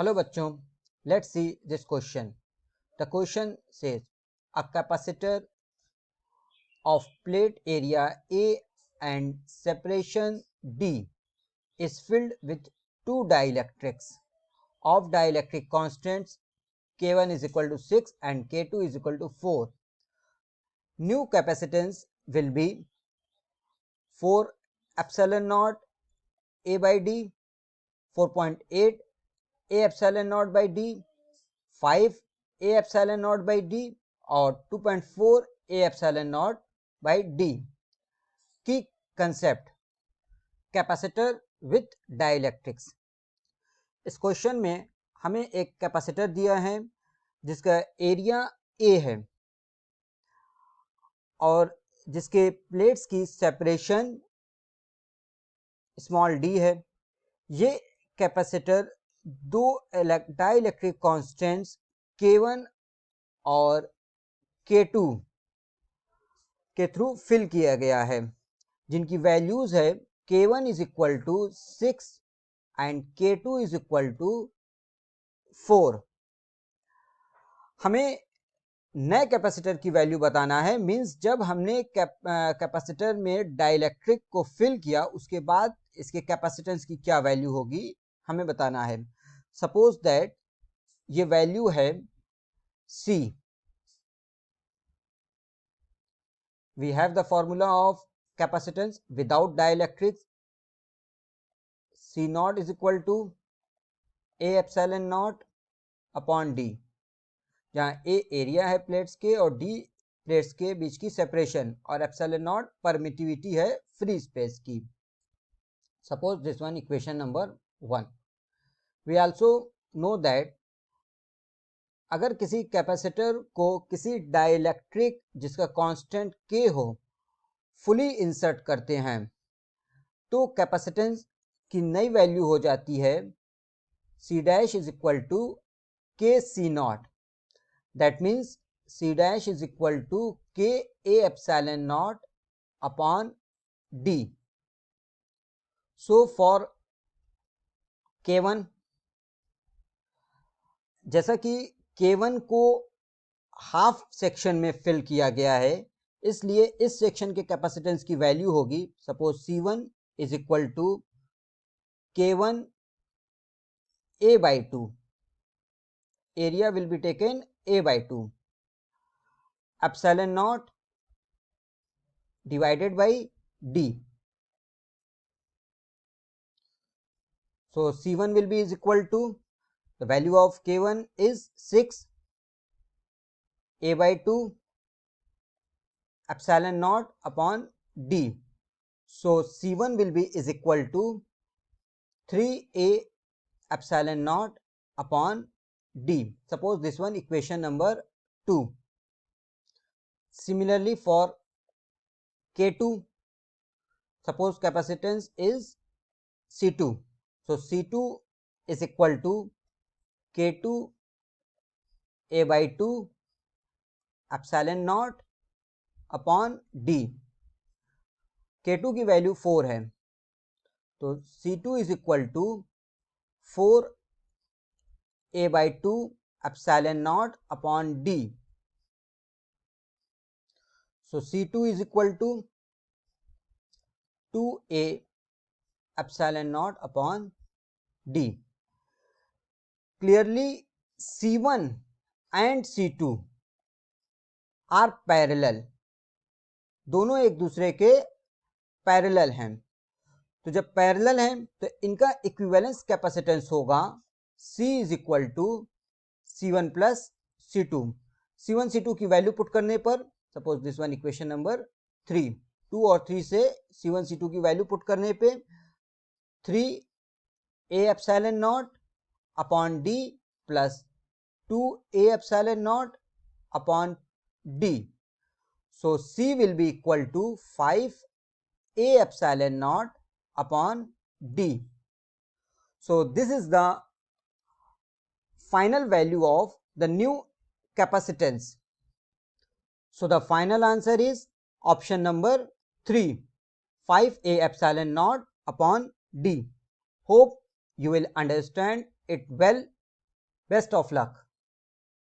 Hello bachcho, let's see this question. The question says a capacitor of plate area A and separation D is filled with two dielectrics of dielectric constants K1 is equal to 6 and K2 is equal to 4. New capacitance will be 4 epsilon naught A by D, 4.8 A epsilon naught by D, 5 A epsilon naught by D और 2.4 A epsilon naught by D की concept capacitor with dielectrics. इस question में हमें एक capacitor दिया है जिसका area A है और जिसके प्लेट्स की सेपरेशन स्मॉल d है। ये कैपेसिटर दो डाइलेक्ट्रिक कांस्टेंट्स K1 और K2 के थ्रू फिल किया गया है जिनकी वैल्यूज है K1 is equal to 6 and K2 is equal to 4। हमें नए कैपेसिटर की वैल्यू बताना है, मींस जब हमने कैपेसिटर में डाइलेक्ट्रिक को फिल किया उसके बाद इसके कैपेसिटेंस की क्या वैल्यू होगी हमें बताना है। सपोज दैट ये वैल्यू है C। We have the formula of capacitance without dielectrics. C naught is equal to A epsilon naught upon D, जहाँ A एरिया है प्लेट्स के और D प्लेट्स के बीच की सेपरेशन और एप्सिलॉन नॉट परमिटिविटी है फ्री स्पेस की। Suppose this one equation number 1। We also know that अगर किसी कैपेसिटर को किसी डाइलेक्ट्रिक जिसका कांस्टेंट K हो फुली इंसर्ट करते हैं तो कैपेसिटेंस की नई वैल्यू हो जाती है C dash is equal to K C naught. That means C dash is equal to K A epsilon naught upon D। So for K1, जैसा कि K1 को हाफ सेक्शन में फिल किया गया है इसलिए इस सेक्शन के कैपेसिटेंस की वैल्यू होगी suppose C1 is equal to K1 A by 2। Area will be taken A by 2 epsilon naught divided by D। So C1 will be is equal to the value of K1 is 6 A by 2 epsilon naught upon D। So C1 will be is equal to 3A epsilon naught upon D। Suppose this one equation number 2। Similarly for K2, suppose capacitance is C2। So C2 is equal to K2 A by 2 epsilon naught upon D। K2 की value 4 है तो C2 is equal to 4 A by 2 epsilon naught upon D। So C2 is equal to 2A epsilon naught upon D। Clearly C1 and C2 are parallel, दोनों एक दूसरे के parallel हैं। तो जब पैरेलल हैं तो इनका इक्विवेलेंस कैपेसिटेंस होगा C is equal to C1 plus C2। C1 C2 की वैल्यू पुट करने पर suppose this one equation number 3, 2 और 3 से C1 C2 की वैल्यू पुट करने पे 3A epsilon naught upon D plus 2A epsilon naught upon D। So C will be equal to 5A epsilon naught upon D। So this is the final value of the new capacitance। So the final answer is option number 3, 5A epsilon naught upon D। Hope you will understand it well Best of luck.